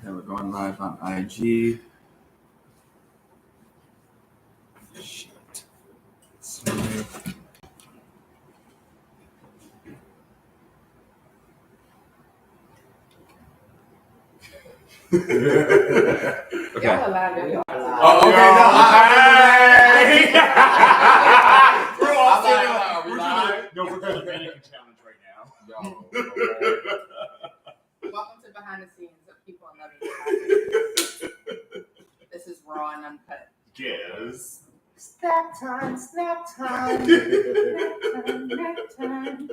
Okay, we're going live on IG. Shit. Sorry. Okay. Y'all alive, y'all alive. Oh, okay, no. We're all sitting alive. alive. We're doing the mannequin challenge right now. Welcome to Behind the Scenes of People in Loving. This is raw and uncut. Yes. Snap time, snap time. Nap time.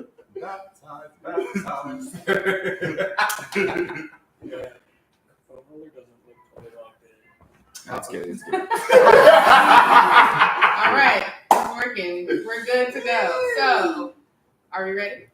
Yeah. So Ruler doesn't look totally locked in. That's good. It's good. All right, it's working. We're good to go. So, are we ready?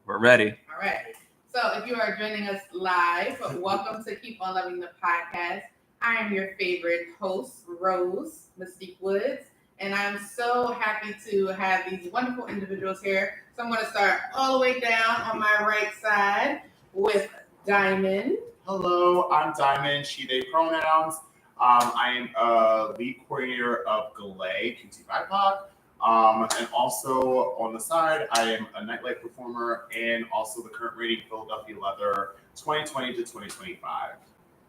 We're ready. All right. So, if you are joining us live, welcome to Keep On Loving the podcast. I am your favorite host, Rose Mystique Woods, and I'm so happy to have these wonderful individuals here. So, I'm going to start all the way down on my right side with Diamond. Hello, I'm Diamond, she, they pronouns. I am a lead coordinator of Galaei, QT BIPOC. And also on the side, I am a nightlife performer and also the current rating Philadelphia Leather 2020 to 2025.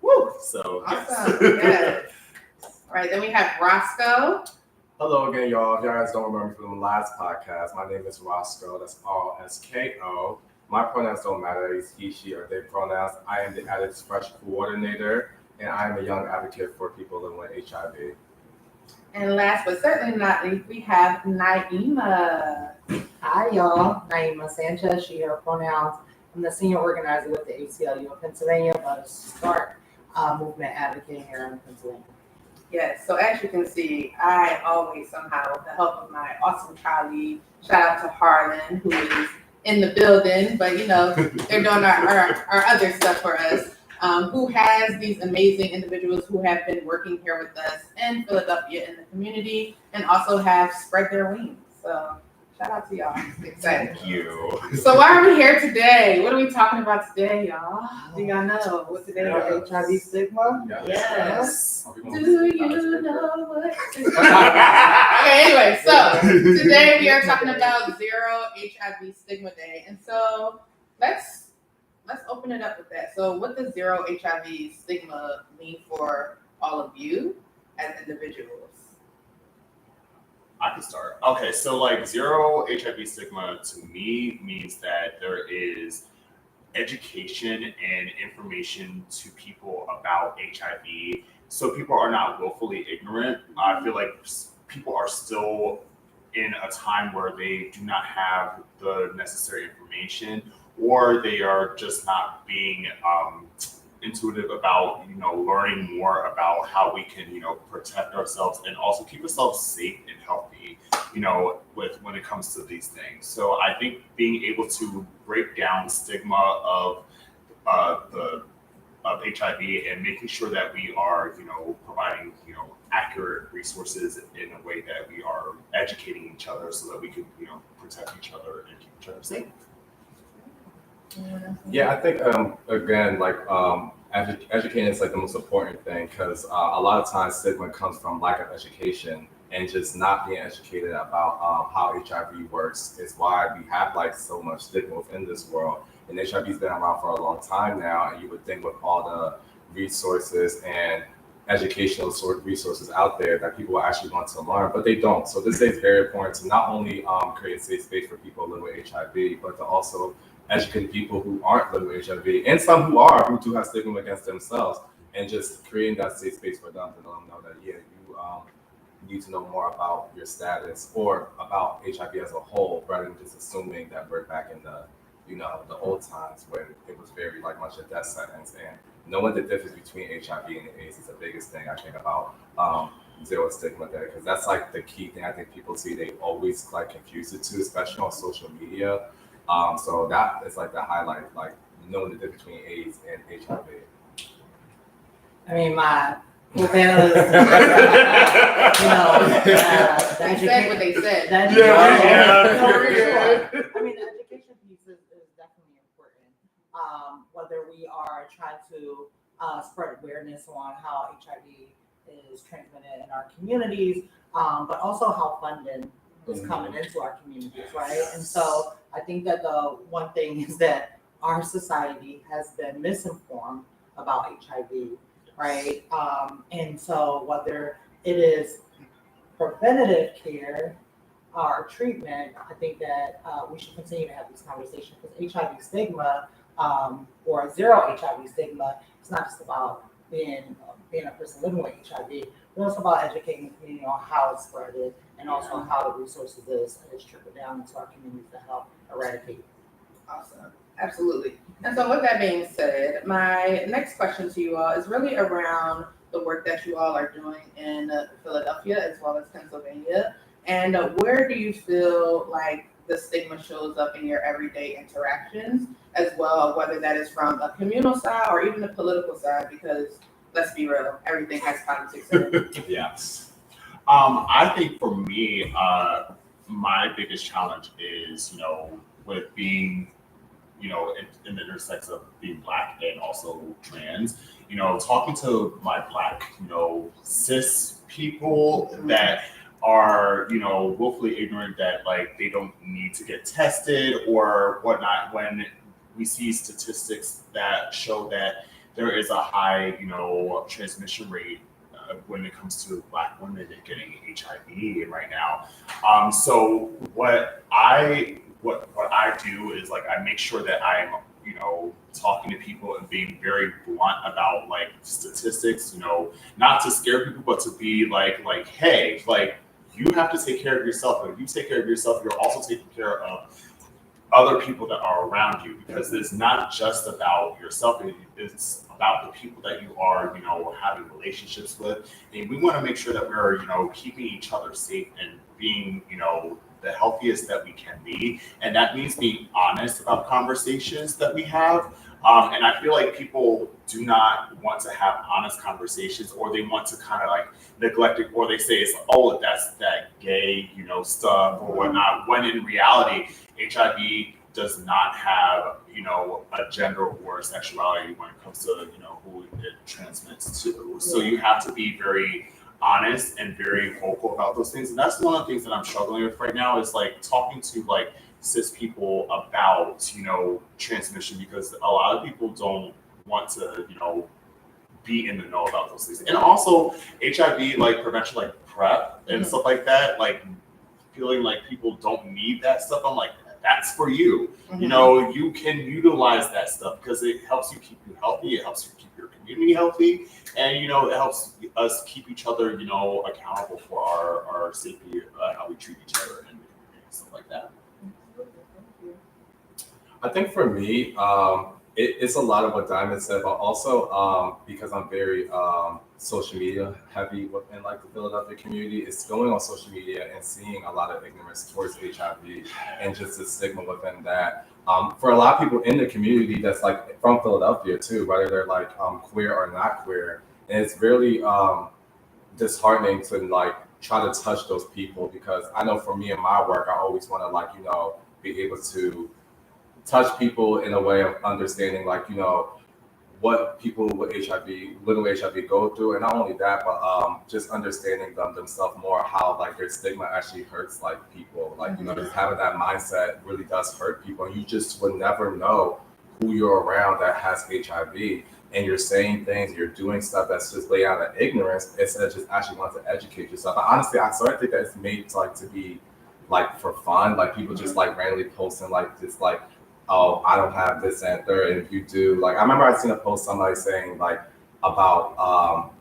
Woo! So, Awesome. Yes. All right, then we have Rosko. Hello again, y'all. If you guys don't remember from the last podcast, my name is Rosko. That's R-S-K-O. My pronouns don't matter. It's he, she, or they pronouns. I am the Addict Expression Coordinator, and I am a young advocate for people living with HIV. And last but certainly not least, we have Naiymah. Hi, y'all. Naiymah Sanchez, she, her pronouns. I'm the senior organizer with the ACLU of Pennsylvania, but a START movement advocating here in Pennsylvania. Yes, so as you can see, I always somehow, with the help of my awesome colleague, shout out to Harlan, who is in the building, but you know, they're doing our other stuff for us, who has these amazing individuals who have been working here with us in Philadelphia in the community and also have spread their wings. So shout out to y'all. I'm excited. thank you. So why are we here today? What are we talking about today, y'all? Do y'all know what today is? HIV stigma? Yes. Are we Do gonna- you know what? Okay, anyway, so today we are talking about Zero HIV Stigma Day, and so let's open it up with that. So, what does Zero HIV Stigma mean for all of you as individuals? I can start. Okay, so like zero HIV stigma to me means that there is education and information to people about HIV, so people are not willfully ignorant. I feel like people are still in a time where they do not have the necessary information, or they are just not being intuitive about, you know, learning more about how we can, you know, protect ourselves and also keep ourselves safe and healthy, you know, when it comes to these things. So I think being able to break down stigma of HIV and making sure that we are, you know, providing, you know, accurate resources in a way that we are educating each other so that we can, you know, protect each other and keep each other safe. Yeah, I think again, like educating is like the most important thing because a lot of times stigma comes from lack of education and just not being educated about how HIV works is why we have like so much stigma within this world. And HIV's been around for a long time now, and you would think with all the resources and educational sort of resources out there that people actually want to learn, but they don't. So this day is very important to not only create a safe space for people living with HIV, but to also educating people who aren't living with HIV and some who are, who do have stigma against themselves, and just creating that safe space for them to let them know that, yeah, you need to know more about your status or about HIV as a whole, rather than just assuming that we're back in the, you know, the old times when it was very like much a death sentence. And knowing the difference between HIV and AIDS is the biggest thing I think about Zero Stigma Day, because that's like the key thing I think people see. They always like confuse it too, especially on social media. So that is like the highlight, like knowing the difference between AIDS and HIV. I mean, my whole panel is, you know, They said what they said. I mean, the education piece is definitely important. Whether we are trying to spread awareness on how HIV is transmitted in our communities, but also how funding is coming into our communities, right? And so I think that the one thing is that our society has been misinformed about HIV, right? And so whether it is preventative care or treatment, I think that we should continue to have these conversations, because HIV stigma, or zero HIV stigma, it's not just about being a person living with HIV, but also about educating the community on how it's spread and also how the resources is trickled down into our communities to help eradicate. Awesome. Absolutely. And so with that being said, my next question to you all is really around the work that you all are doing in Philadelphia as well as Pennsylvania. And where do you feel like the stigma shows up in your everyday interactions as well, whether that is from a communal side or even the political side, because let's be real, everything has politics in it. Yes. I think for me, my biggest challenge is, with being, in the intersex of being Black and also trans, talking to my Black, cis people that are, willfully ignorant that like they don't need to get tested or whatnot, when we see statistics that show that there is a high, transmission rate when it comes to Black women and getting HIV right now. So what I do is like I make sure that I'm talking to people and being very blunt about like statistics, not to scare people, but to be like hey, like you have to take care of yourself. And if you take care of yourself, you're also taking care of other people that are around you, because it's not just about yourself, it's about the people that you are, having relationships with. And we want to make sure that we're, keeping each other safe and being, the healthiest that we can be. And that means being honest about conversations that we have. And I feel like people do not want to have honest conversations, or they want to kind of like neglect it, or they say it's, oh, that's that gay, stuff or whatnot, when in reality, HIV does not have, a gender or sexuality when it comes to, who it transmits to. So you have to be very honest and very vocal about those things. And that's one of the things that I'm struggling with right now, is like talking to like cis people about, transmission, because a lot of people don't want to, be in the know about those things. And also HIV, like prevention, like PrEP and stuff like that, like feeling like people don't need that stuff. I'm like, that's for you. You can utilize that stuff because it helps you keep you healthy. It helps you keep your community healthy. And, it helps us keep each other, accountable for our safety, how we treat each other and stuff like that. I think for me, it's a lot of what Diamond said, but also because I'm very social media heavy within like the Philadelphia community, it's going on social media and seeing a lot of ignorance towards HIV and just the stigma within that. For a lot of people in the community that's like from Philadelphia too, whether they're like queer or not queer, and it's really disheartening to like try to touch those people, because I know for me in my work, I always want to like, be able to touch people in a way of understanding like, what people with HIV, living with HIV go through. And not only that, but just understanding themselves more, how like their stigma actually hurts like people. Like, just having that mindset really does hurt people. And you just would never know who you're around that has HIV. And you're saying things, you're doing stuff that's just laid out of ignorance instead of just actually wanting to educate yourself. And honestly, I sort of think that it's made like to be like for fun, like people just like randomly posting like this, like, oh, I don't have this and third, and if you do, like, I remember I seen a post somebody saying like about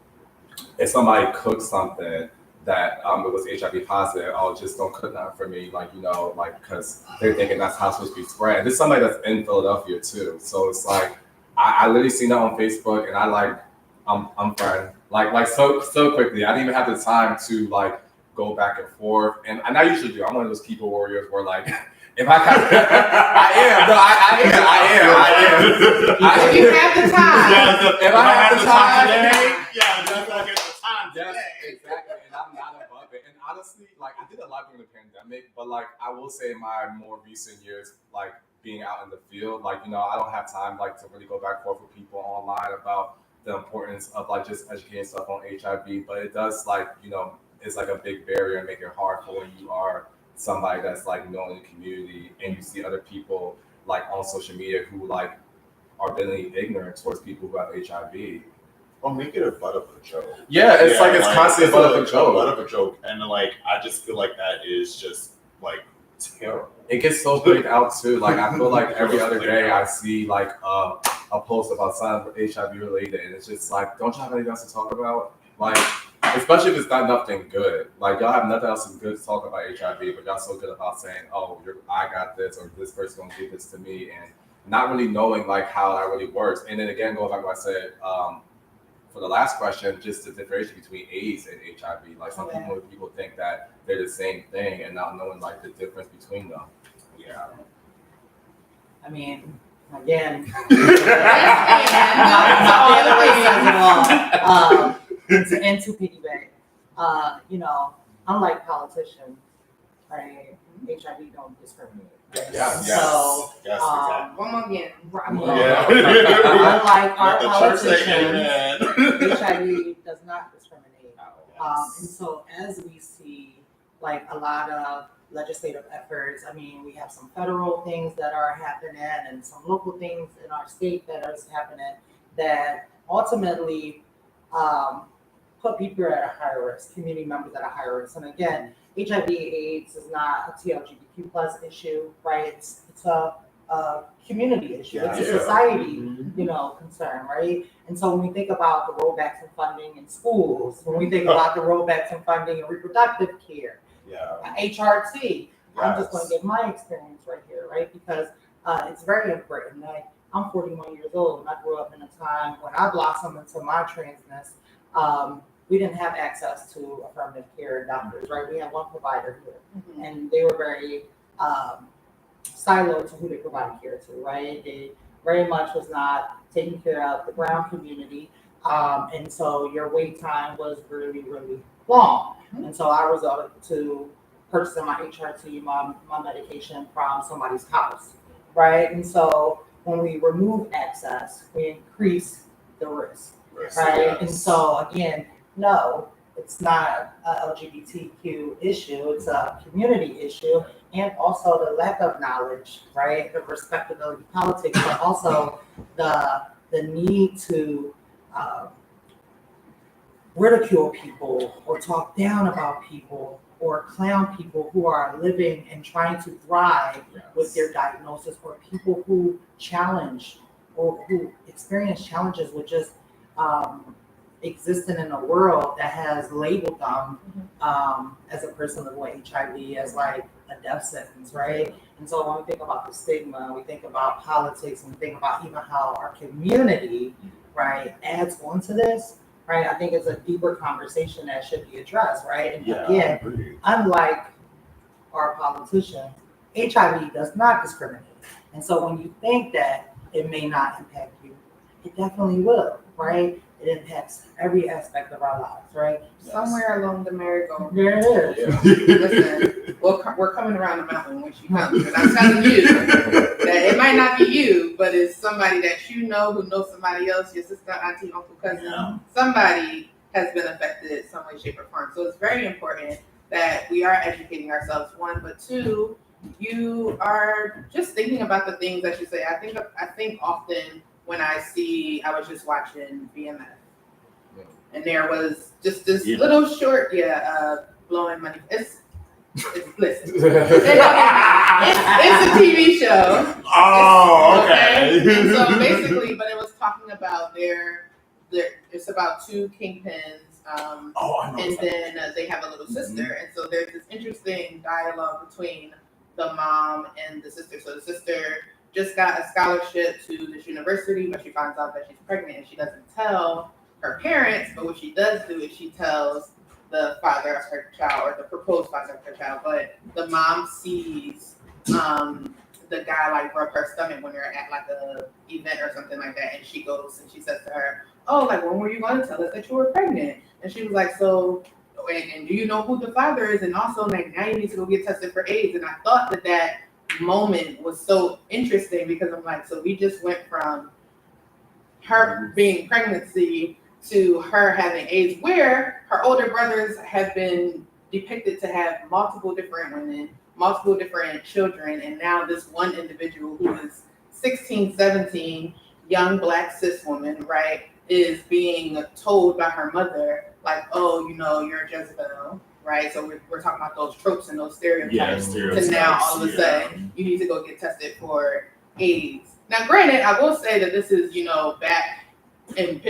if somebody cooked something that it was HIV positive, oh, just don't cook that for me, like, like, because they're thinking that's how it's supposed to be spread. And this is somebody that's in Philadelphia too, so it's like I literally seen that on Facebook, and I like I'm friend like so quickly. I didn't even have the time to like go back and forth, and I usually do. I'm one of those keyboard warriors where like. If I can, I am. No, I am. If you have the time. If I have the time today, that's like the time today. Yes, exactly. And I'm not above it. And honestly, like I did a lot during the pandemic, but like I will say in my more recent years, like being out in the field, like I don't have time like to really go back and forth with people online about the importance of like just educating stuff on HIV, but it does like, you know, it's like a big barrier and make it hard for when you are somebody that's like known in the community and you see other people like on social media who like are blatantly ignorant towards people who have HIV. Or make it a butt of a joke. Yeah, it's like it's constantly a butt of a joke. Butt of a joke, and like I just feel like that is just like terrible. It gets so big out too. Like I feel like every other day I see like a post about something HIV related, and it's just like, don't you have anything else to talk about? Like, especially if it's not nothing good. Like y'all have nothing else good to talk about HIV, but y'all so good about saying, oh, I got this, or this person gonna give this to me, and not really knowing like how that really works. And then again, going back to what I said. For the last question, just the differentiation between AIDS and HIV. Like some people think that they're the same thing and not knowing like the difference between them. Yeah. I mean, again, and to piggyback, you know, unlike politicians, right, HIV don't discriminate. Right? Yeah. So, Yes, One more again. Unlike our Let the church say politicians, amen. HIV does not discriminate. And so as we see like a lot of legislative efforts, I mean, we have some federal things that are happening and some local things in our state that are happening that ultimately put people at a higher risk, community members at a higher risk. And again, HIV/AIDS is not a TLGBTQ plus issue, right? It's a community issue. It's a society, you know, concern, right? And so when we think about the rollbacks in funding in schools, when we think about the rollbacks in funding in reproductive care, HRT, I'm just going to give my experience right here, right? Because it's very important. Like, I'm 41 years old, and I grew up in a time when I blossomed into my transness. We didn't have access to affirmative care and doctors, right? We had one provider here, and they were very siloed to who they provided care to, right? They very much was not taking care of the brown community, and so your wait time was really, really long. And so I resorted to purchasing my HRT, my medication from somebody's house, right? And so when we remove access, we increase the risk, right? And so again, no, it's not a LGBTQ issue, it's a community issue, and also the lack of knowledge, right? The respectability politics, but also the need to ridicule people or talk down about people or clown people who are living and trying to thrive with their diagnosis, or people who challenge or who experience challenges with just existing in a world that has labeled them as a person living with HIV as like a death sentence, right? And so when we think about the stigma, we think about politics, and we think about even how our community, right, adds on to this, right? I think it's a deeper conversation that should be addressed, right? And again, unlike our politicians, HIV does not discriminate. And so when you think that it may not impact you, it definitely will, right? It impacts every aspect of our lives, right? Somewhere along the merry-go-round. There it is. Listen, we're coming around the mountain when she comes, because I'm telling you that it might not be you, but it's somebody that you know who knows somebody else, your sister, auntie, uncle, cousin. Somebody has been affected some way, shape, or form. So it's very important that we are educating ourselves, one, but two, you are just thinking about the things that you say. I think often when I was just watching BMF, and there was just this little short, blowing money. Listen, it's a TV show. Oh, okay. And so basically, but it was talking about it's about two kingpins, and then they have a little sister, and so there's this interesting dialogue between the mom and the sister. So the sister just got a scholarship to this university, but she finds out that she's pregnant, and she doesn't tell her parents, but what she does do is she tells the father of her child, or the proposed father of her child. But the mom sees the guy like rub her stomach when they're at like a event or something like that, and she goes and she says to her, "Oh, like when were you going to tell us that you were pregnant?" And she was like, "So, and do you know who the father is? And also, like, now you need to go get tested for AIDS." And I thought that moment was so interesting, because I'm like, so we just went from her being pregnancy to her having AIDS, where her older brothers have been depicted to have multiple different women, multiple different children, and now this one individual who is 16, 17, young black cis woman, right, is being told by her mother, like, oh, you know, you're a Jezebel, right? So we're talking about those tropes and those stereotypes. To now all of a sudden, you need to go get tested for AIDS. Now, granted, I will say that this is, you know, back in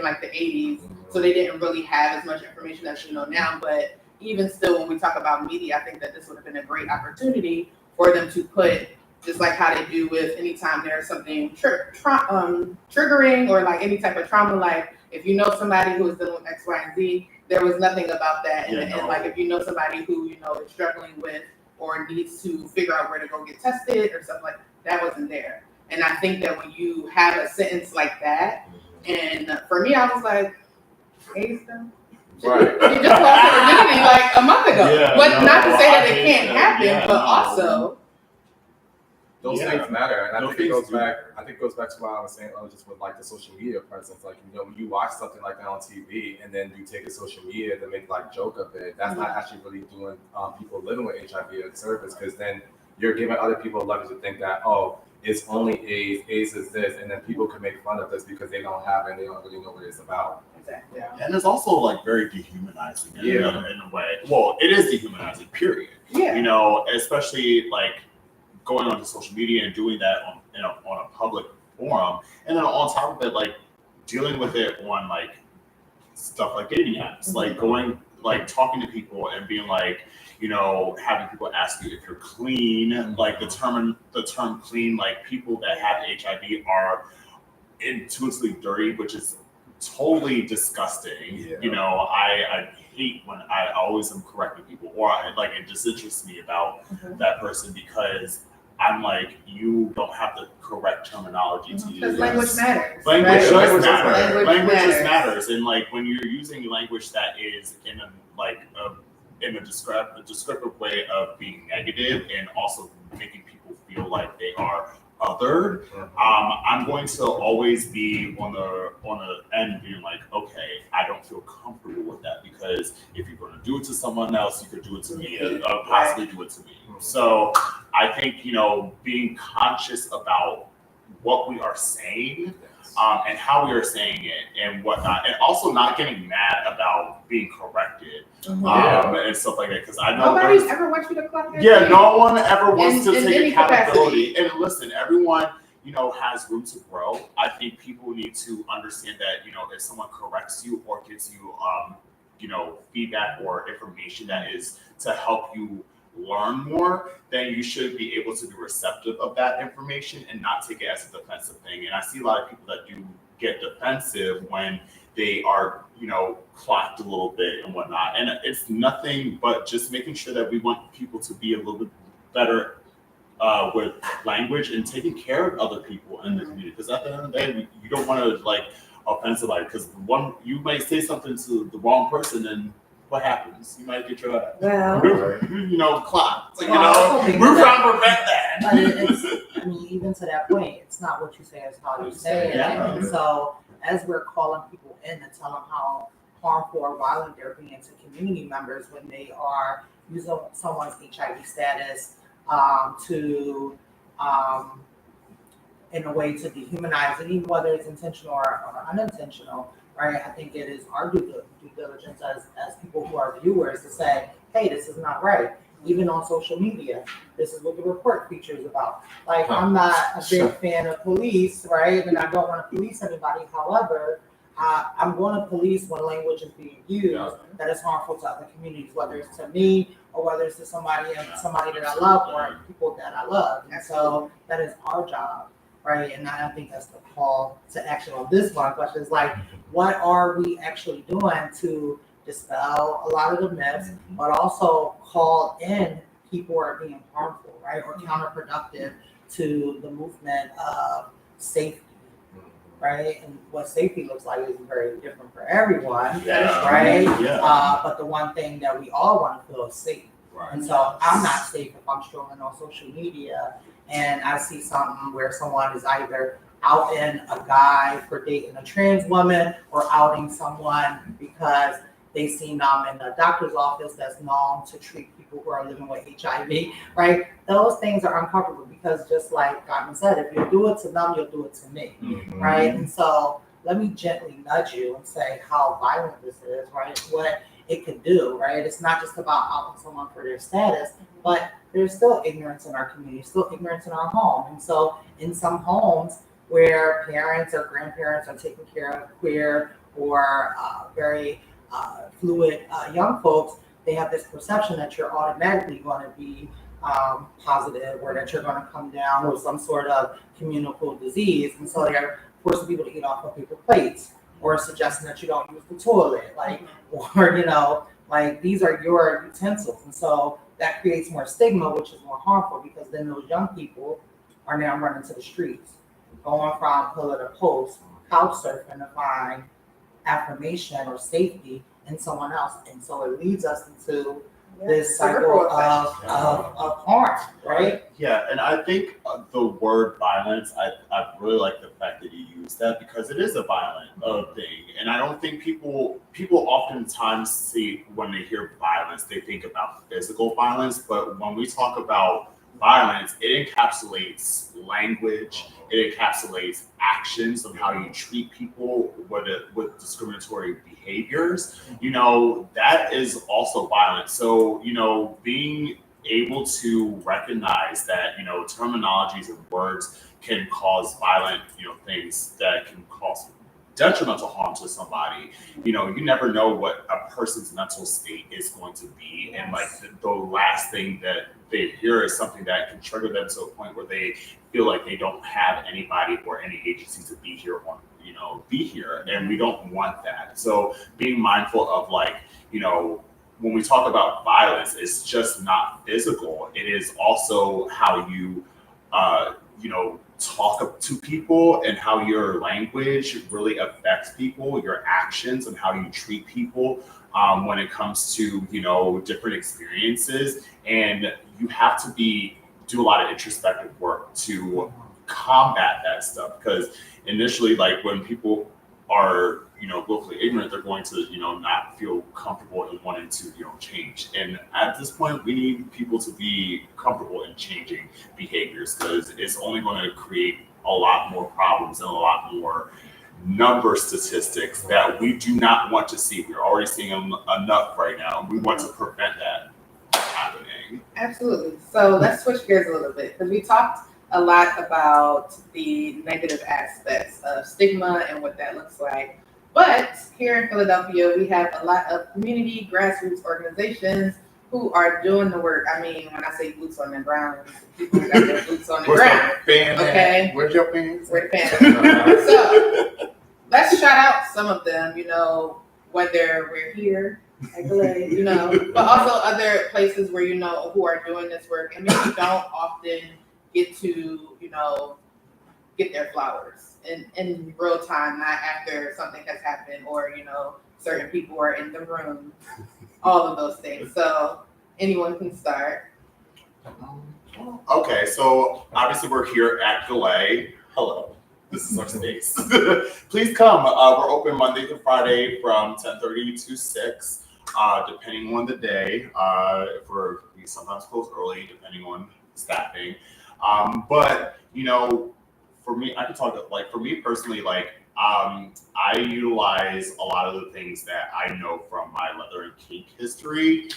like the 80s, so they didn't really have as much information as you know now, but even still, when we talk about media, I think that this would have been a great opportunity for them to put, just like how they do with anytime there's something triggering or like any type of trauma, like if you know somebody who is dealing with X, Y, and Z, there was nothing about that. And like if you know somebody who, you know, is struggling with or needs to figure out where to go get tested or stuff like that wasn't there. And I think that when you have a sentence like that, and for me, I was like, AIDS though? Right. You just lost your virginity like a month ago. Yeah, But no, not to say that I it think can't that, happen, yeah, but no. also Those Yeah. things matter, and I Those think it things goes do. back. I think it goes back to what I was saying earlier, just with like the social media presence. Like, you know, when you watch something like that on TV, and then you take to social media to make like joke of it, that's not actually really doing people living with HIV a service, because then you're giving other people leverage to think that, oh, it's only AIDS, AIDS is this, and then people can make fun of this because they don't have it and they don't really know what it's about. exactly. And it's also like very dehumanizing in a way. Well, it is dehumanizing, period. Yeah. You know, especially like going onto social media and doing that on, you know, on a public forum, and then on top of it, like dealing with it on like stuff like dating apps, like going, like talking to people and being like, you know, having people ask you if you're clean, like the term clean, like people that have HIV are intuitively dirty, which is totally disgusting. Yeah. You know, I hate when I always am correcting people, or it disinterests me about that person, because I'm like, you don't have the correct terminology to use. Because language matters. Language right? does matter. Language Just matters. matters, and like when you're using language that is in a descriptive way of being negative and also making people feel like they are othered, I'm going to always be on the end being like, okay, I don't feel comfortable with that, because if you're going to do it to someone else, you could do it to me, possibly do it to me. So I think, you know, being conscious about what we are saying, and how we are saying it and whatnot, and also not getting mad about being corrected, and stuff like that. Because I know Nobody's ever wants you to clock their yeah, feet. no one ever wants In to any take accountability. capacity. And listen, everyone, you know, has room to grow. I think people need to understand that, you know, if someone corrects you or gives you, you know, feedback or information that is to help you learn more, then you should be able to be receptive of that information and not take it as a defensive thing. And I see a lot of people that do get defensive when they are, you know, clocked a little bit and whatnot. And it's nothing but just making sure that we want people to be a little bit better with language and taking care of other people in the community. Because at the end of the day, you don't want to like offend somebody, because you might say something to the wrong person and what happens? You might get your you know, clocked. You know, we're trying to prevent that. But I mean, even to that point, it's not what you say, it's how you say it. Yeah. And so, as we're calling people in to tell them how harmful or violent they're being to community members when they are using someone's HIV status in a way to dehumanize it, even whether it's intentional or unintentional, right? I think it is our due diligence as people who are viewers to say, hey, this is not right. Even on social media, this is what the report feature is about. Like, I'm not a big fan of police, right? And I don't want to police anybody. However, I'm going to police when language is being used that is harmful to other communities, whether it's to me or whether it's to somebody that I love or people that I love. And so that is our job, right? And I think that's the call to action on this one question is like, what are we actually doing to dispel a lot of the myths, but also call in people who are being harmful, right? Or counterproductive to the movement of safety, right? And what safety looks like is very different for everyone, right? Yeah. But the one thing that we all want to feel is safe. Right. And so I'm not safe if I'm strolling on social media and I see something where someone is either outing a guy for dating a trans woman or outing someone because they seen them in a doctor's office that's known to treat people who are living with HIV, right? Those things are uncomfortable because just like Gottman said, if you do it to them, you'll do it to me, right? And so let me gently nudge you and say how violent this is, right? What it could do, right? It's not just about outing someone for their status, but there's still ignorance in our community, still ignorance in our home. And so in some homes where parents or grandparents are taking care of queer or very fluid young folks, they have this perception that you're automatically going to be positive or that you're going to come down with some sort of communicable disease. And so they're forcing people to eat off of paper plates or suggesting that you don't use the toilet, like, or, like these are your utensils. And so that creates more stigma, which is more harmful because then those young people are now running to the streets, going from pillar to post, couch surfing to find affirmation or safety in someone else. And so it leads us into this cycle of harm, right? Yeah, and I think the word violence, I really like the fact that you use that because it is a violent thing. And I don't think people oftentimes see when they hear violence, they think about physical violence. But when we talk about violence, it encapsulates language, it encapsulates actions of how you treat people with discriminatory behaviors. That is also violence. So, being able to recognize that, terminologies and words can cause violent, things that can cause detrimental harm to somebody. You never know what a person's mental state is going to be. And like the last thing that they hear is something that can trigger them to a point where they feel like they don't have anybody or any agency to be here or, be here. And we don't want that. So being mindful of when we talk about violence, it's just not physical. It is also how you, talk to people and how your language really affects people, your actions and how you treat people when it comes to, different experiences. And you have to do a lot of introspective work to combat that stuff. Because initially, like when people are, willfully ignorant, they're going to, not feel comfortable in wanting to, change. And at this point, we need people to be comfortable in changing behaviors because it's only going to create a lot more problems and a lot more number statistics that we do not want to see. We're already seeing enough right now. We want to prevent that happening. Absolutely. So let's switch gears a little bit because we talked a lot about the negative aspects of stigma and what that looks like. But here in Philadelphia, we have a lot of community grassroots organizations who are doing the work. I mean, when I say boots on the ground, people got their boots on the ground. Okay. Where's your fans? Where the fans? So let's shout out some of them, whether we're here at Galaei, but also other places where, who are doing this work and maybe don't often get to, get their flowers in real time, not after something has happened or, certain people are in the room, all of those things. So anyone can start. Okay, so obviously we're here at Galaei. Hello, this is our space. Please come. We're open Monday to Friday from 10:30 to 6, depending on the day. We sometimes close early, depending on staffing. But for me, I can talk for me personally, I utilize a lot of the things that I know from my leather and kink history,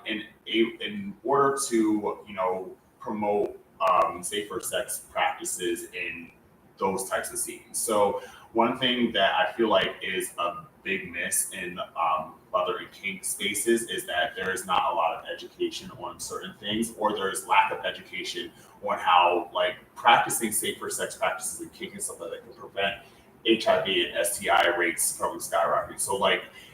in order to promote safer sex practices in those types of scenes. So one thing that I feel like is a big miss in leather and kink spaces is that there is not a lot of education on certain things, or there is lack of education on how practicing safer sex practices and kink and stuff like that can prevent HIV and STI rates from skyrocketing. So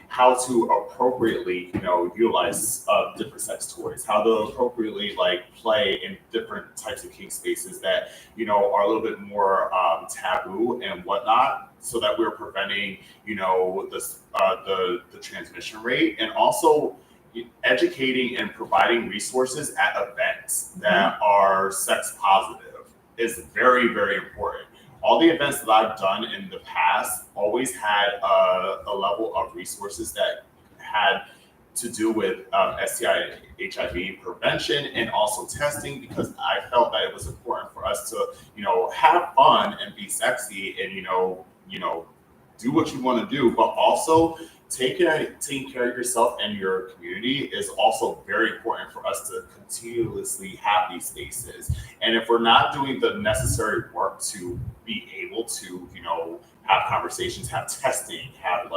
how to appropriately, utilize different sex toys, how to appropriately play in different types of kink spaces that, are a little bit more taboo and whatnot, so that we're preventing, the transmission rate, and also educating and providing resources at events that are sex positive is very, very important. all the events that I've done in the past always had a level of resources that had to do with STI HIV prevention and also testing, because I felt that it was important for us to, have fun and be sexy and, do what you want to do, but also taking care of yourself and your community is also very important for us to continuously have these spaces. And if we're not doing the necessary work to be able to, have conversations, have testing, have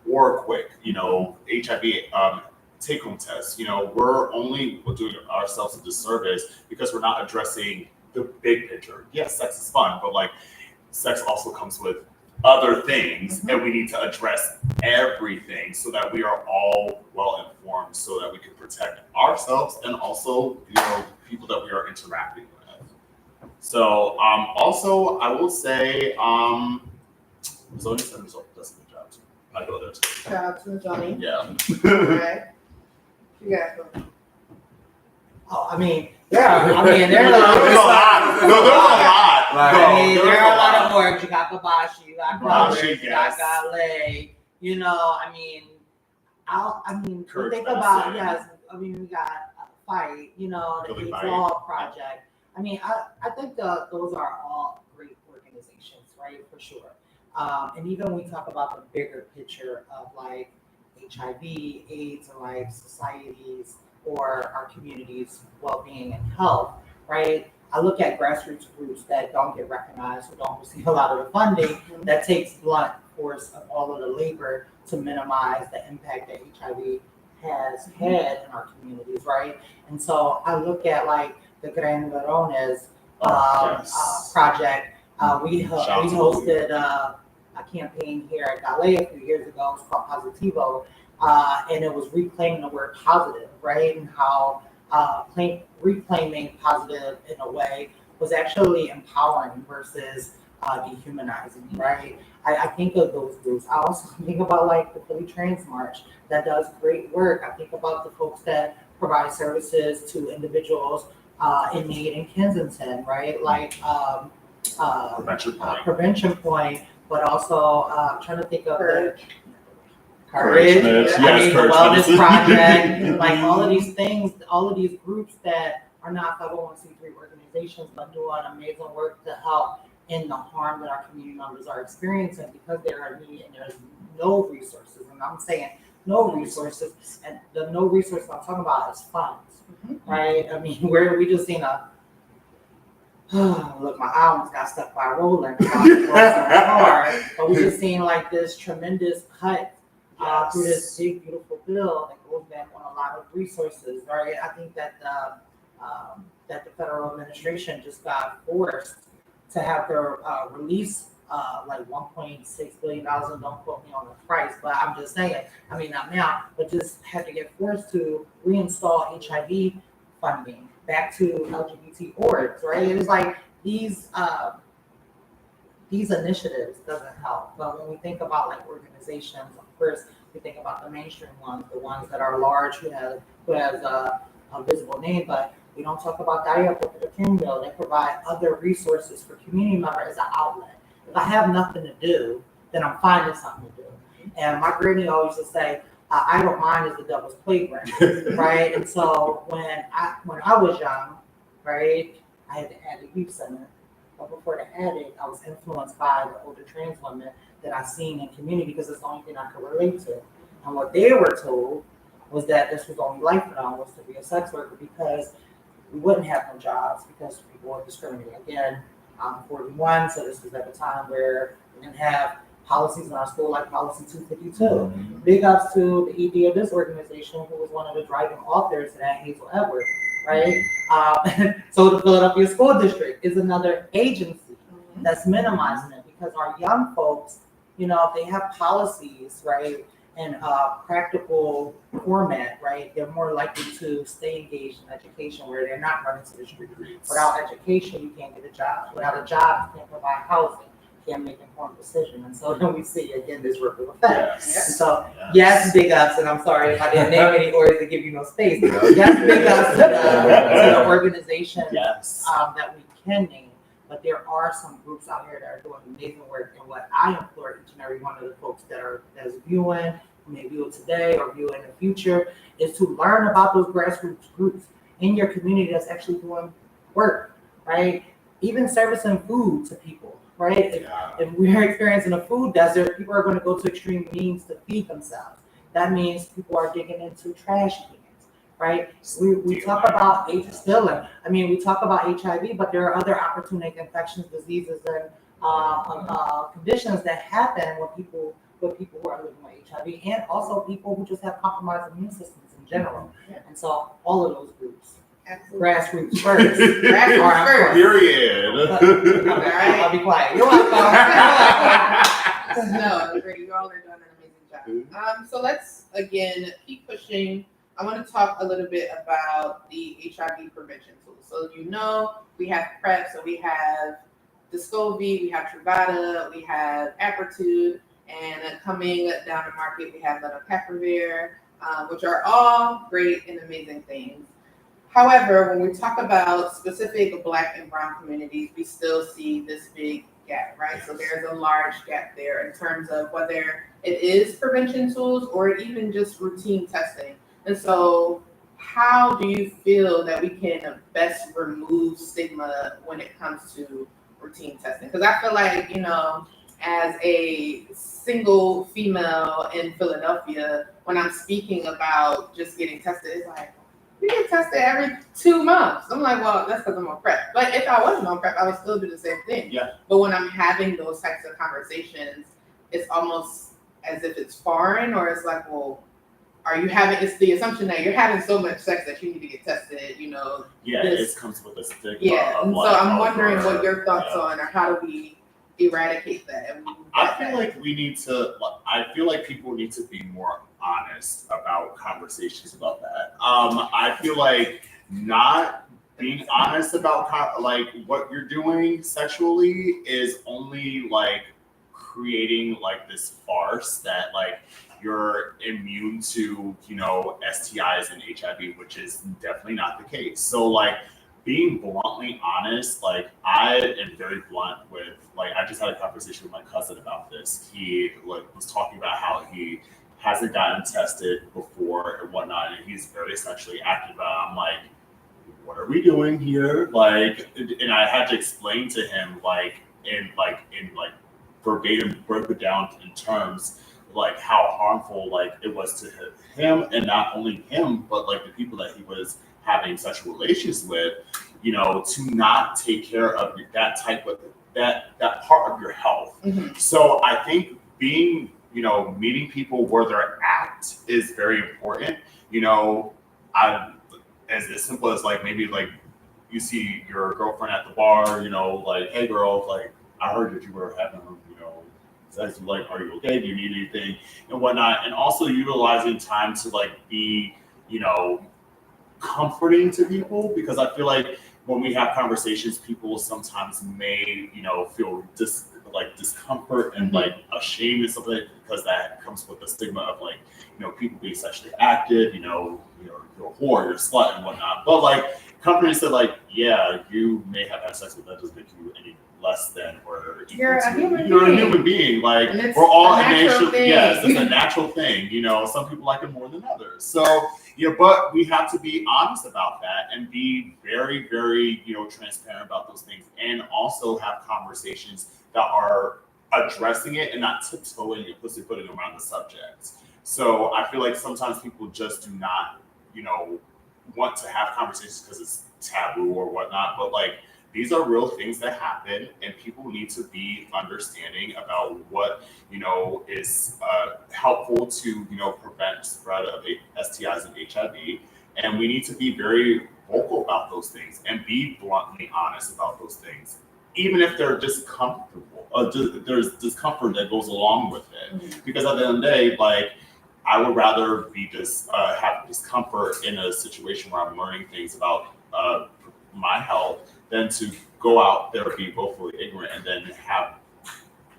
or quick, HIV take-home tests, we're only doing ourselves a disservice because we're not addressing the big picture. Yes, sex is fun, but sex also comes with other things, and we need to address everything so that we are all well informed, so that we can protect ourselves and also, people that we are interacting with. So, also, I will say, Zoni Centers does a good job too. I go there too. Shout out to Johnny. Yeah. Alright. You guys go. Oh, I mean, there's a lot. There's a lot. There are a lot of work. You got Babashi, you got Babashi, you got yes. Galaei. We Courage think about, Medicine. we got Fight, the Really AIDS Fight. Law Project. I think those are all great organizations, right, for sure. And even when we talk about the bigger picture of HIV, AIDS, and societies or our communities' well-being and health, right? I look at grassroots groups that don't get recognized, who don't receive a lot of the funding, that takes blunt force of all of the labor to minimize the impact that HIV has had in our communities, right? And so I look at the Gran Verones project. We hosted a campaign here at Galaei a few years ago. It's called Positivo, and it was reclaiming the word positive, right? And how reclaiming positive in a way was actually empowering versus dehumanizing, right? I think of those groups. I also think about the Philly Trans March that does great work. I think about the folks that provide services to individuals in need in Kensington, right? Prevention Point, but also I'm trying to think of the Courage, Yes, the Courage Wellness Medicine. Project, all of these things, all of these groups that are not 501c3 organizations, but doing amazing work to help in the harm that our community members are experiencing because there are need and there's no resources. And I'm saying no resources, and the no resources I'm talking about is funds, right? We just seen look, my eye almost got stuck by rolling. But we just seen this tremendous cut through this big, beautiful bill that goes back on a lot of resources, right? I think that the federal administration just got forced to have their release $1.6 billion. Don't quote me on the price, but I'm just saying, not now, but just had to get forced to reinstall HIV funding back to LGBT orgs, right? It was these initiatives doesn't help. But when we think about organizations, of course, we think about the mainstream ones, the ones that are large, who has a visible name, but we don't talk about Galaei or the King Bill. They provide other resources for community members as an outlet. If I have nothing to do, then I'm finding something to do. And my granny always used to say, idle mind is the devil's playground, right? And so when I was young, right, I had to add a youth center. But before the addict, I was influenced by the older trans women that I seen in community because it's the only thing I could relate to. And what they were told was that this was the only life for them, was to be a sex worker, because we wouldn't have no jobs because people were discriminating. Again, I'm 41, so this was at a time where we didn't have policies in our school like Policy 252. Big ups to the ED of this organization, who was one of the driving authors of that, Hazel Edwards, right? So the Philadelphia School District is another agency that's minimizing it, because our young folks, if they have policies, right, in a practical format, right, they're more likely to stay engaged in education, where they're not running to the street. Without education, you can't get a job. Without a job, you can't provide housing. Can't make informed decisions. And so then we see again this ripple effect. Yes. And so yes, big ups, and I'm sorry if I didn't name any orgs to give you no space. Yes, big ups to the organizations that we can name. but there are some groups out here that are doing amazing work. And what I implore each and every one of the folks that's viewing, who may view it today or view it in the future, is to learn about those grassroots groups in your community that's actually doing work, right? Even servicing food to people, right? If we're experiencing a food desert, people are going to go to extreme means to feed themselves. That means people are digging into trash cans, right? We talk about we talk about HIV, but there are other opportunistic infections, diseases, and conditions that happen with people who are living with HIV, and also people who just have compromised immune systems in general. And so all of those groups, Absolutely. grassroots first. Grassroots first. Period. I'll be quiet. You're welcome. No, you all are doing an amazing job. So let's again keep pushing. I want to talk a little bit about the HIV prevention tools. So we have PrEP, so we have Descovy, we have Truvada, we have Apretude, and coming down the market we have lenacapavir, which are all great and amazing things. However, when we talk about specific Black and Brown communities, we still see this big gap, right? So there's a large gap there in terms of whether it is prevention tools or even just routine testing. And so how do you feel that we can best remove stigma when it comes to routine testing? Because I feel like, as a single female in Philadelphia, when I'm speaking about just getting tested, it's like, we get tested every 2 months. I'm like, well, that's because I'm on PrEP. But if I wasn't on PrEP, I would still do the same thing. Yeah. But when I'm having those types of conversations, it's almost as if it's foreign, or it's like, well, it's the assumption that you're having so much sex that you need to get tested, Yeah, this- it comes with a stigma. Yeah, of and so like, I'm wondering what your thoughts yeah. on, or how do we eradicate that? And move I that feel back? like I feel like people need to be more honest about conversations about that. I feel like not being honest about like what you're doing sexually is only like creating like this farce that like you're immune to, STIs and HIV, which is definitely not the case. So like being bluntly honest, like I am very blunt with, like I just had a conversation with my cousin about this. He was talking about how he hasn't gotten tested before and whatnot, and he's very sexually active. I'm like, what are we doing here? Like, and I had to explain to him in verbatim, broke it down in terms like how harmful like it was to him, and not only him, but like the people that he was having sexual relations with, to not take care of that type of that part of your health. Mhm. So I think being, meeting people where they're at is very important. As simple as like maybe like you see your girlfriend at the bar, like, hey girl, like I heard that you were having, sex, like, are you okay? Do you need anything and whatnot? And also utilizing time to like be, comforting to people, because I feel like when we have conversations, people sometimes may, feel discomfort and like ashamed and stuff like that, because that comes with the stigma of like, people being sexually active, you're a whore, you're a slut and whatnot. But like companies said like, yeah, you may have had sex, but that doesn't make you any less than or equal You're a to. human You're being. a human being. Like And it's we're all a natural thing. Yes, it's a natural thing. Some people like it more than others. So but we have to be honest about that and be very, very, transparent about those things, and also have conversations that are addressing it and not tiptoeing and pussyfooting around the subject. So I feel like sometimes people just do not, want to have conversations because it's taboo or whatnot. But like these are real things that happen, and people need to be understanding about what is helpful to prevent spread of STIs and HIV, and we need to be very vocal about those things and be bluntly honest about those things, even if they're discomfortable. There's discomfort that goes along with it, because at the end of the day, like I would rather be have discomfort in a situation where I'm learning things about my health than to go out there, be woefully ignorant, and then have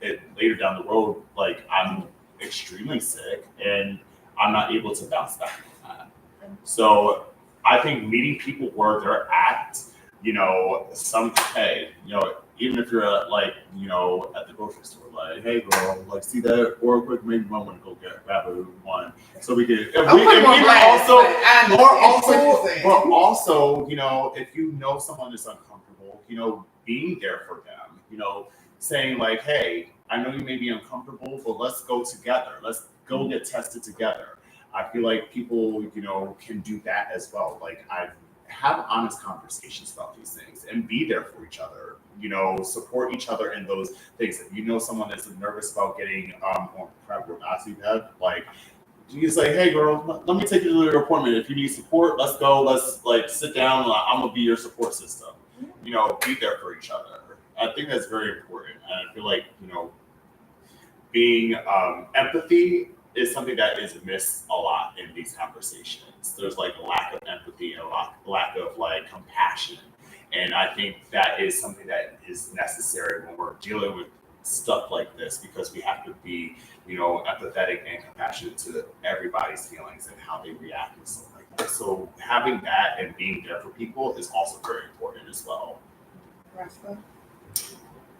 it later down the road, like I'm extremely sick and I'm not able to bounce back from that. So I think meeting people where they're at, even if you're at like, at the grocery store, like, hey girl, like see that real quick, maybe I want to go grab one. So we could, I'm putting more blast, but I understand what you're saying. but also, if you know someone is uncomfortable, being there for them, saying like, hey, I know you may be uncomfortable, but let's go together. Let's go get tested together. I feel like people, can do that as well. Like have honest conversations about these things and be there for each other. Support each other in those things. If you know someone that's nervous about getting on PrEP or OxyPrep, like you can say, hey girl, let me take you to your appointment. If you need support, let's go. Let's like sit down. I'm gonna be your support system. Be there for each other. I think that's very important. And I feel like, being empathy is something that is missed a lot in these conversations. There's like a lack of empathy and a lack of like compassion. And I think that is something that is necessary when we're dealing with stuff like this, because we have to be, empathetic and compassionate to everybody's feelings and how they react and stuff like that. So having that and being there for people is also very important as well. Rosko?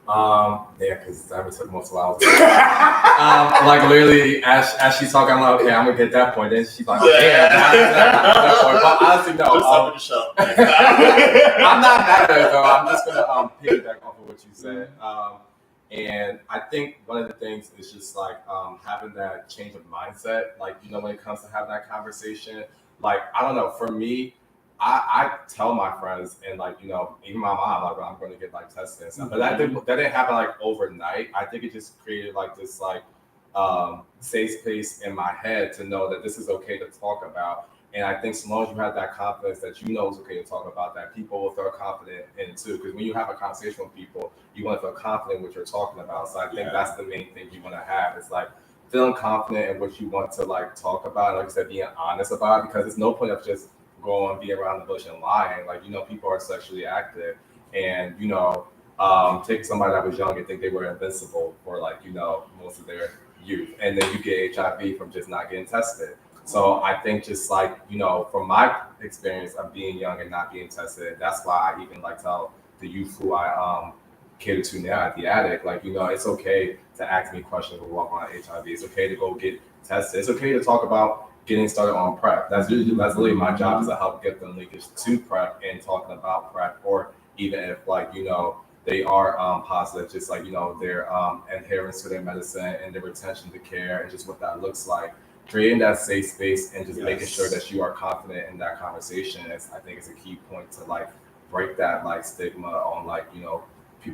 Yeah, because that took most of hours. Like literally, as she's talking, I'm like, okay, I'm gonna get that point. Then she's like, yeah, that point. But honestly, no. I'm not mad at it though. I'm just gonna piggyback off of what you said. And I think one of the things is just like having that change of mindset. Like when it comes to having that conversation. Like I don't know, for me. I tell my friends and like, even my mom, like I'm going to get like tested and stuff. But that didn't happen like overnight. I think it just created like this like safe space in my head to know that this is okay to talk about. And I think so long as you have that confidence that it's okay to talk about, that people will feel confident in it too. Because when you have a conversation with people, you want to feel confident in what you're talking about. So I think that's the main thing you want to have. It's like feeling confident in what you want to like talk about. Like I said, being honest about it, because there's no point of just go and be around the bush and lying. Like, people are sexually active and, take somebody that was young and think they were invincible for like, most of their youth. And then you get HIV from just not getting tested. So I think just like, from my experience of being young and not being tested, that's why I even like tell the youth who I cater to now at the attic, like, it's okay to ask me questions when we walk around HIV. It's okay to go get tested. It's okay to talk about getting started on PrEP. That's literally my job, is to help get them linkage to PrEP and talking about PrEP, or even if like, they are positive, just like, their adherence to their medicine and their retention to care and just what that looks like. Creating that safe space and just making sure that you are confident in that conversation I think is a key point to like break that like stigma on like,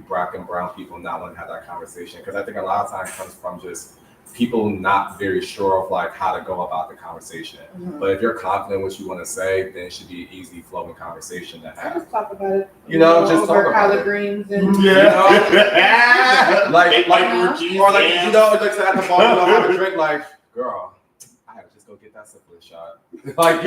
Black and brown people not wanting to have that conversation. Because I think a lot of times comes from just people not very sure of like how to go about the conversation. But if you're confident in what you want to say, then it should be an easy flowing conversation to have. Just talk about it. Just talk about collard it. greens and like or like like at the bar, have a drink. Like, girl, I have to just go get that syphilis shot. Like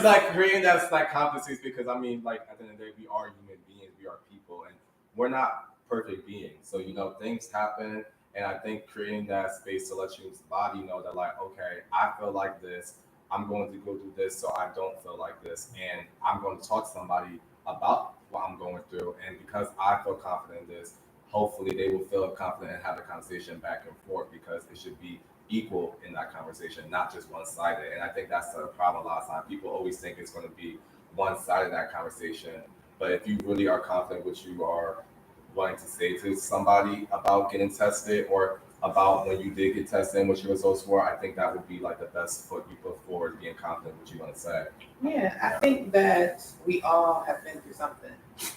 like creating that like conversations, because I mean, like at the end of the day, we are human beings, we are people, and we're not perfect beings. So things happen. And I think creating that space to let your body know that like, okay, I feel like this, I'm going to go do this so I don't feel like this. And I'm going to talk to somebody about what I'm going through. And because I feel confident in this, hopefully they will feel confident and have a conversation back and forth, because it should be equal in that conversation, not just one-sided. And I think that's the problem a lot of times. People always think it's going to be one-sided, that conversation. But if you really are confident what you are wanting to say to somebody about getting tested, or about when you did get tested and what your results were, I think that would be like the best foot you put forward, being confident what you want to say. Yeah, I think that we all have been through something,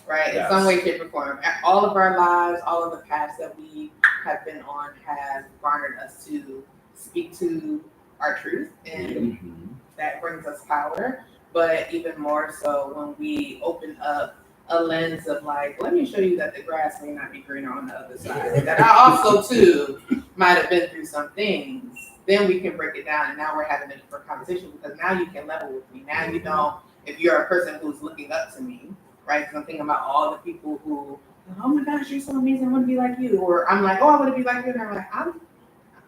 right? In some way, shape, or form. All of our lives, all of the paths that we have been on have garnered us to speak to our truth, and that brings us power. But even more so when we open up a lens of like, let me show you that the grass may not be greener on the other side. That I also too might have been through some things. Then we can break it down, and now we're having a deeper conversation, because now you can level with me. Now you know if you're a person who's looking up to me, right? Because I'm thinking about all the people who, oh my gosh, you're so amazing, I want to be like you. Or I'm like, oh, I want to be like you, and I'm like,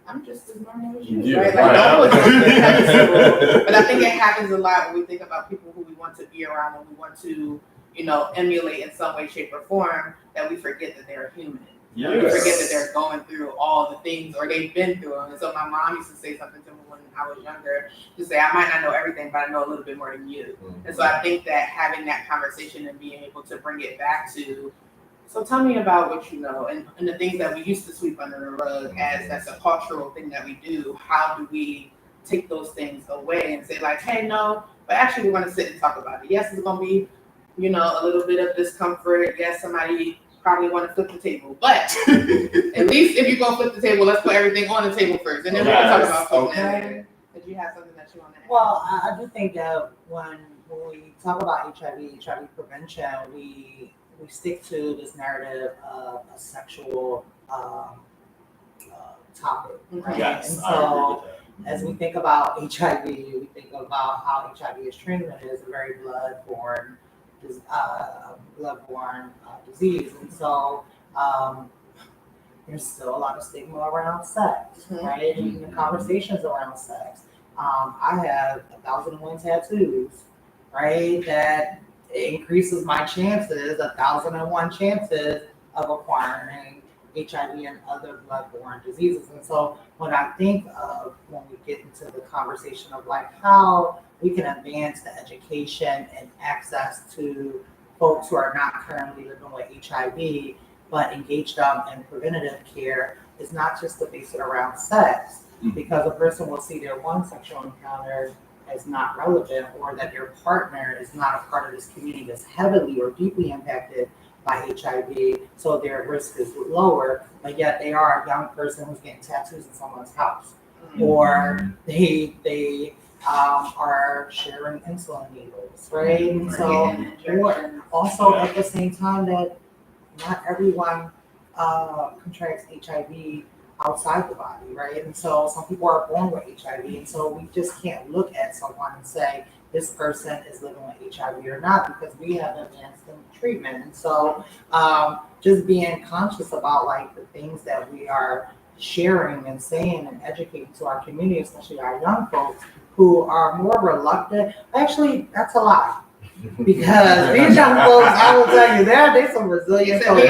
I'm just as normal as you, right? Like, no one's but I think it happens a lot when we think about people who we want to be around and we want to emulate in some way, shape, or form, that we forget that they're human. Yes. We forget that they're going through all the things, or they've been through them. And so my mom used to say something to me when I was younger, to say, I might not know everything, but I know a little bit more than you. Mhm. And so I think that having that conversation and being able to bring it back to, so tell me about what you know, and the things that we used to sweep under the rug as that's a cultural thing that we do. How do we take those things away and say like, hey, no, but actually we're going to sit and talk about it. Yes, it's going to be, a little bit of discomfort. Yes, somebody probably want to flip the table, but at least if you go flip the table, let's put everything on the table first, and then we can talk about something. Okay. Did you have something that you want to add? Well, I do think that when we talk about HIV prevention, we stick to this narrative of a sexual topic, right? Yes, And I agree so with that. as we think about HIV, we think about how HIV is treated as a very blood-borne disease, and so there's still a lot of stigma around sex, right? And the conversations around sex. I have 1,001 tattoos, right? That increases my chances, 1,001 chances of acquiring HIV and other blood-borne diseases. And so when I think of when we get into the conversation of like how we can advance the education and access to folks who are not currently living with HIV, but engage them in preventative care, is not just to base it around sex, because a person will see their one sexual encounter as not relevant, or that their partner is not a part of this community that's heavily or deeply impacted by HIV, so their risk is lower, but yet they are a young person who's getting tattoos in someone's house, or they are sharing insulin needles, right? And so, or also at the same time that not everyone contracts HIV outside the body, right? And so some people are born with HIV, and so we just can't look at someone and say this person is living with HIV or not, because we have advanced in treatment. And so just being conscious about like the things that we are sharing and saying and educating to our community, especially our young folks who are more reluctant. Actually, that's a lie. Because these young folks, I will tell you, they're some resilient folks.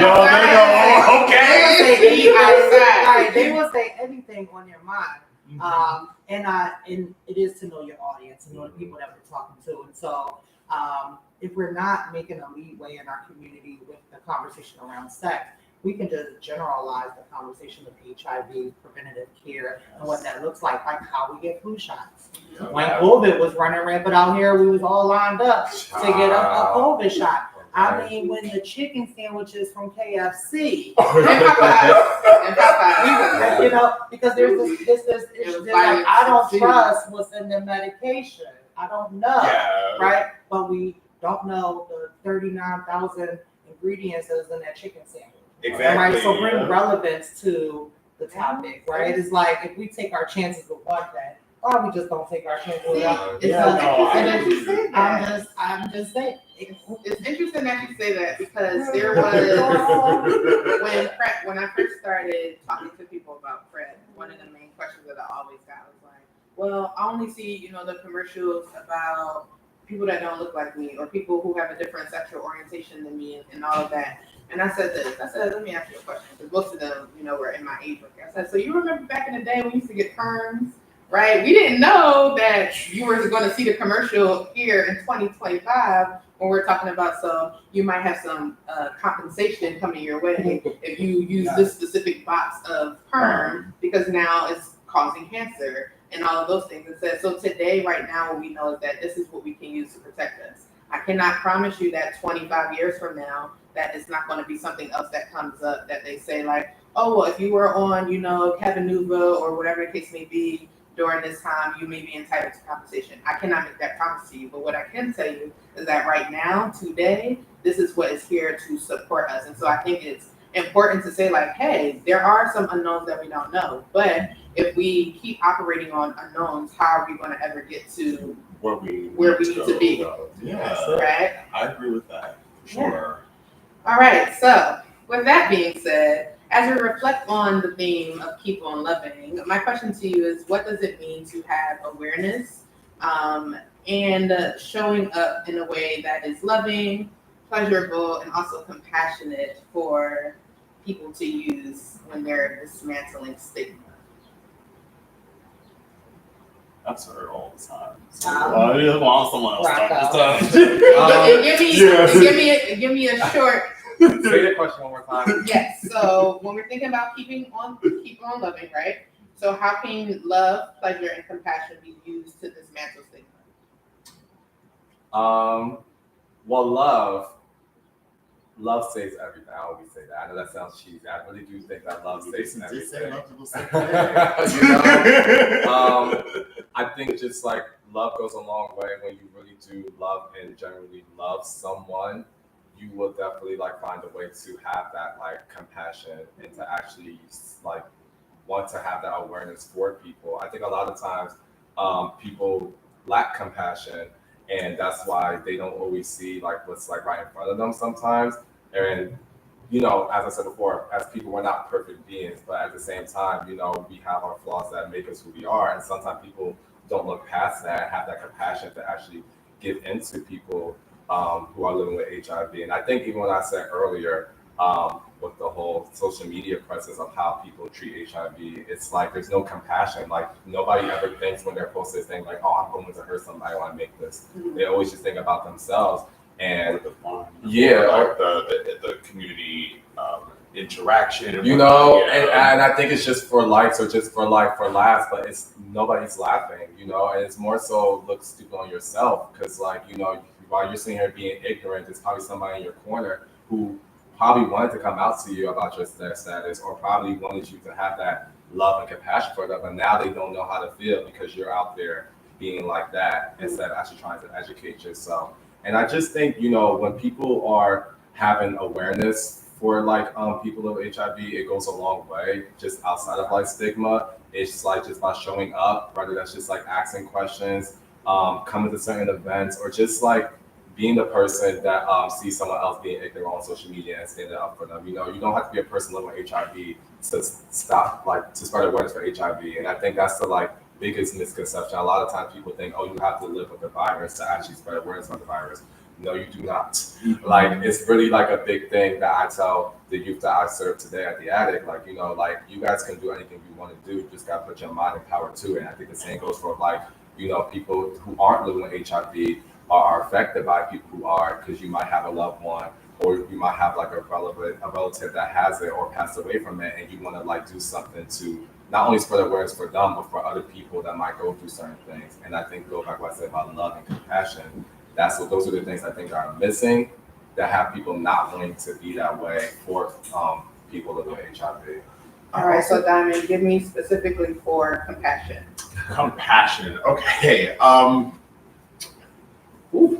They will say anything on your mind. And it is to know your audience, to know the people that we're talking to. And so if we're not making a leadway in our community with the conversation around sex, we can just generalize the conversation of HIV preventative care and what that looks like how we get flu shots. When COVID was running rampant out here, we was all lined up to get a COVID shot. I mean, when the chicken sandwiches from KFC, because there's this issue like I don't trust what's in the medication. I don't know, right? But we don't know the 39,000 ingredients that's in that chicken sandwich. Exactly. Right. So bring relevance to the topic, right? It's like if we take our chances with one thing, why we just don't take our chances with that? I'm just saying. It's interesting that you say that, because there was when I first started talking to people about PrEP, one of the main questions that I always got was like, well, I only see, the commercials about people that don't look like me, or people who have a different sexual orientation than me, and all of that. And I said, let me ask you a question, because most of them, were in my age bracket. I said, so you remember back in the day when we used to get perms, right? We didn't know that you were going to see the commercial here in 2025 when we're talking about, so you might have some compensation coming your way if you use this specific box of perm, because now it's causing cancer and all of those things. It says, so today, right now, what we know is that this is what we can use to protect us. I cannot promise you that 25 years from now, that it's not going to be something else that comes up that they say like, oh, well, if you were on, Cabanuva or whatever the case may be during this time, you may be entitled to compensation. I cannot make that promise to you, but what I can tell you is that right now, today, this is what is here to support us. And so I think it's important to say like, hey, there are some unknowns that we don't know, but if we keep operating on unknowns, how are we going to ever get to where we need to be? Yeah, right? I agree with that. Sure. All right, so with that being said, as we reflect on the theme of keep on loving, my question to you is, what does it mean to have awareness and showing up in a way that is loving, pleasurable and also compassionate for people to use when they're dismantling stigma? I've heard all the time. So, Um, I just want someone else Rocco. to Give me a short. Say the question one more time. Yes. So when we're thinking about keep on loving, right? So how can love, pleasure, and compassion be used to dismantle stigma? Well, love saves everything. I always say that. I know that sounds cheesy. I really do think that love saves everything. I think just like love goes a long way when you really do love and generally love someone. You will definitely like find a way to have that like compassion and to actually like want to have that awareness for people. I think a lot of times people lack compassion, and that's why they don't always see like what's like right in front of them sometimes. And you know, as I said before, as people, we're not perfect beings, but at the same time, you know, we have our flaws that make us who we are, and sometimes people don't look past that and have that compassion to actually give into people who are living with HIV. And I think even what I said earlier, with the whole social media presence of how people treat HIV, it's like there's no compassion. Like nobody ever thinks when they're posting this thing like, oh, I'm going to hurt somebody when I make this. They always just think about themselves. And yeah, like the community interaction, you know, and I think it's just for likes or just for like for laughs, but it's nobody's laughing, you know, and it's more so look stupid on yourself because like, you know, while you're sitting here being ignorant, there's probably somebody in your corner who probably wanted to come out to you about your status or probably wanted you to have that love and compassion for them, but now they don't know how to feel because you're out there being like that instead of actually trying to educate yourself. And I just think, you know, when people are having awareness for like people with HIV, it goes a long way just outside of like stigma. It's like just by showing up, whether that's just like asking questions, coming to certain events, or just like being the person that sees someone else being ignorant on social media and standing up for them. You know, you don't have to be a person living with HIV to stop, like, to spread awareness for HIV. And I think that's the like biggest misconception. A lot of times people think, oh, you have to live with the virus to actually spread awareness of the virus. No, you do not. Like, it's really like a big thing that I tell the youth that I serve today at the Attic. Like, you know, like you guys can do anything you want to do. You just got to put your mind and power to it. And I think the same goes for like, you know, people who aren't living with HIV are affected by people who are, because you might have a loved one or you might have like a relative that has it or passed away from it, and you want to like do something to not only spread awareness for them, but for other people that might go through certain things. And I think go back to what I said about love and compassion. Those are the things I think are missing that have people not wanting to be that way for people living with HIV. All right, so Diamond, give me specifically for compassion. Compassion. Okay.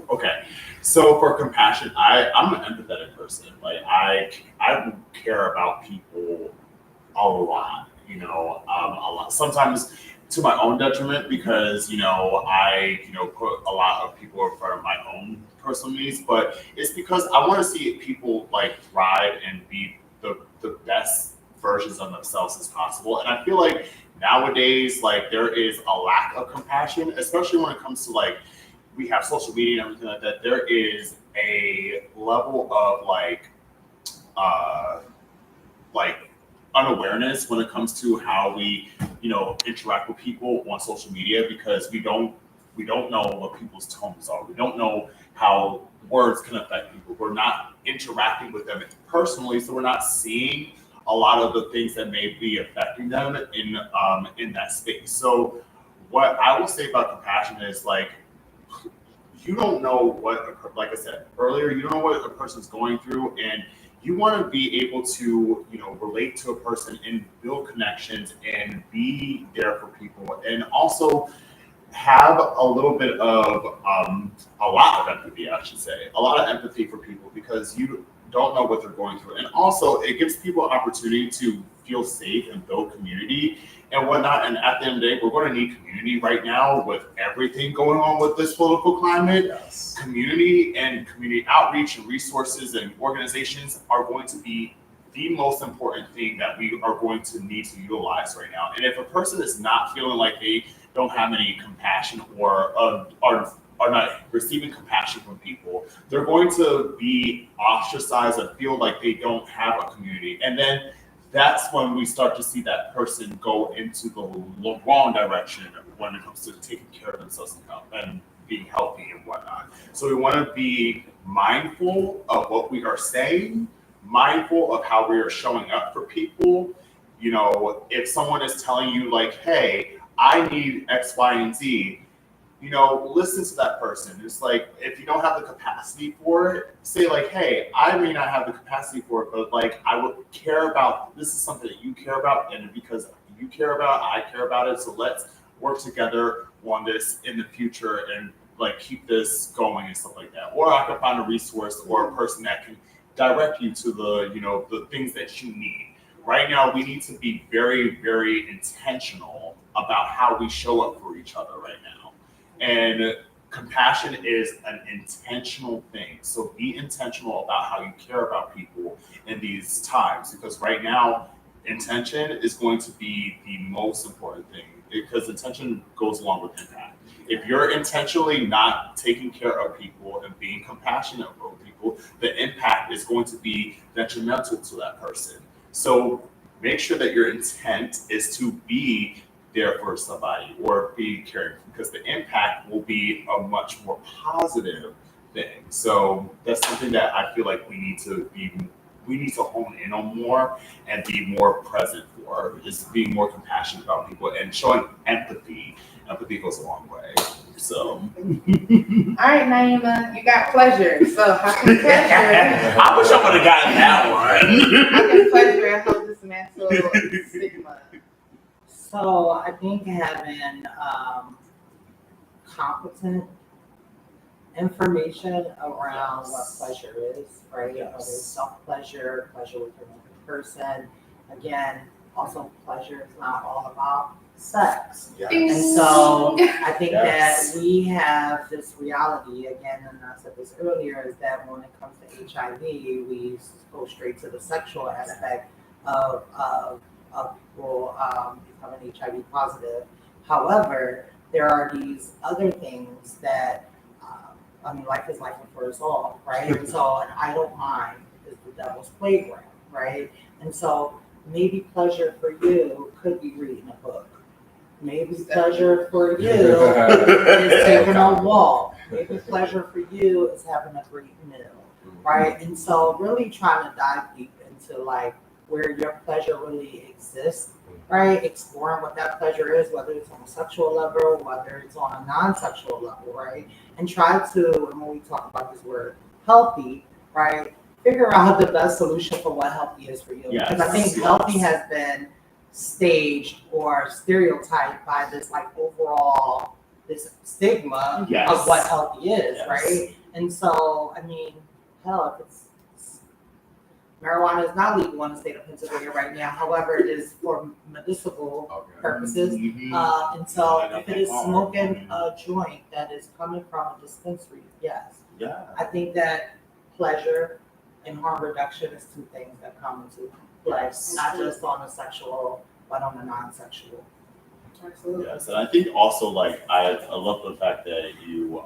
Okay. So for compassion, I'm an empathetic person. Like I care about people a lot. You know, a lot. Sometimes to my own detriment because I put a lot of people in front of my own personal needs. But it's because I want to see people like thrive and be the best versions of themselves as possible. And I feel like nowadays, like there is a lack of compassion, especially when it comes to like we have social media and everything like that. There is a level of like unawareness when it comes to how we interact with people on social media, because we don't know what people's tones are. We don't know how words can affect people. We're not interacting with them personally, so we're not seeing a lot of the things that may be affecting them in that space. So what I will say about compassion is like, you don't know what, like I said earlier, you don't know what a person's going through, and you want to be able to, relate to a person and build connections and be there for people, and also have a little bit of, a lot of empathy, I should say, a lot of empathy for people, because you don't know what they're going through. And also it gives people an opportunity to feel safe and build community and whatnot. And at the end of the day, we're going to need community right now with everything going on with this political climate. Yes. Community and community outreach and resources and organizations are going to be the most important thing that we are going to need to utilize right now. And if a person is not feeling like they don't have any compassion or are are not receiving compassion from people, they're going to be ostracized and feel like they don't have a community. And then that's when we start to see that person go into the wrong direction when it comes to taking care of themselves and being healthy and whatnot. So we want to be mindful of what we are saying, mindful of how we are showing up for people. You know, if someone is telling you like, hey, I need X, Y, and Z, you know, listen to that person. It's like, if you don't have the capacity for it, say like, hey, I may not have the capacity for it, but like, I would care about, this is something that you care about, and because you care about, I care about it, so let's work together on this in the future and like keep this going and stuff like that. Or I can find a resource or a person that can direct you to the, you know, the things that you need. Right now, we need to be very, very intentional about how we show up for each other right now. And compassion is an intentional thing. So be intentional about how you care about people in these times, because right now, intention is going to be the most important thing, because intention goes along with impact. If you're intentionally not taking care of people and being compassionate about people, the impact is going to be detrimental to that person. So make sure that your intent is to be there for somebody or be caring, because the impact will be a much more positive thing. So that's something that I feel like we need to hone in on more and be more present for, is being more compassionate about people and showing empathy. Empathy goes a long way. So All right, Naiymah, you got pleasure. So how can pleasure? I wish I would have gotten that one. How can pleasure help dismantle stigma? So I think having competent information around what pleasure is, right? Whether it's self-pleasure, pleasure with another person. Again, also pleasure is not all about sex. And so I think that we have this reality, again, and I said this earlier, is that when it comes to HIV, we go straight to the sexual aspect of people becoming HIV positive. However, there are these other things that, I mean, life is life for us all, right? And so an idle mind is the devil's playground, right? And so maybe pleasure for you could be reading a book. Maybe pleasure for you is taking a walk. Maybe pleasure for you is having a great meal, right? And so really trying to dive deep into like where your pleasure really exists, right? Exploring what that pleasure is, whether it's on a sexual level, whether it's on a non-sexual level, right? And try to, and when we talk about this word healthy, right, figure out the best solution for what healthy is for you. Yes. Because I think healthy has been staged or stereotyped by this like overall, this stigma of what healthy is, right? And so, I mean, hell, if it's marijuana is not legal in the state of Pennsylvania right now. However, it is for medicinal purposes. And so if it is smoking a joint that is coming from a dispensary, yes. Yeah. I think that pleasure and harm reduction is two things that come into play, not just on a sexual, but on a non-sexual. Absolutely. Yes, and I think also like I love the fact that you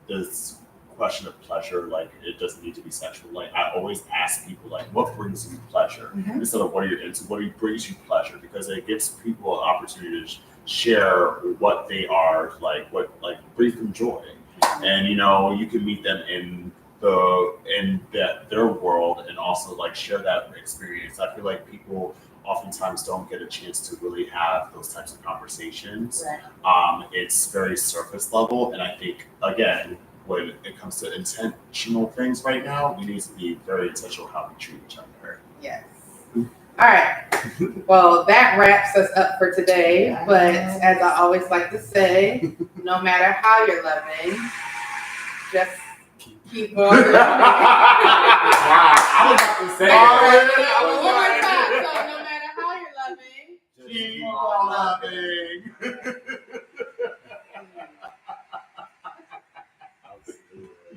this question of pleasure, like it doesn't need to be sexual. Like I always ask people like, what brings you pleasure instead of what are you into, what brings you pleasure, because it gives people an opportunity to share what they are, like what like brings them joy. And you know, you can meet them in their world and also like share that experience. I feel like people oftentimes don't get a chance to really have those types of conversations. Right. It's very surface level, and I think again, when it comes to intentional things right now, we need to be very intentional how we treat each other. Yes. All right. Well, that wraps us up for today. But as I always like to say, no matter how you're loving, just keep on loving. I was about to say One more time. So no matter how you're loving, Keep on loving.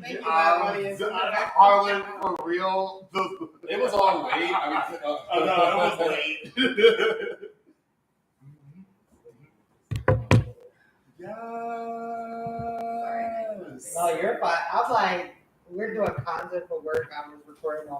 Thank you, audience. Harlan, for real. it was all late. I mean, No, it was late. Yeah. terrified. I'm like, we're doing content for work. I was recording on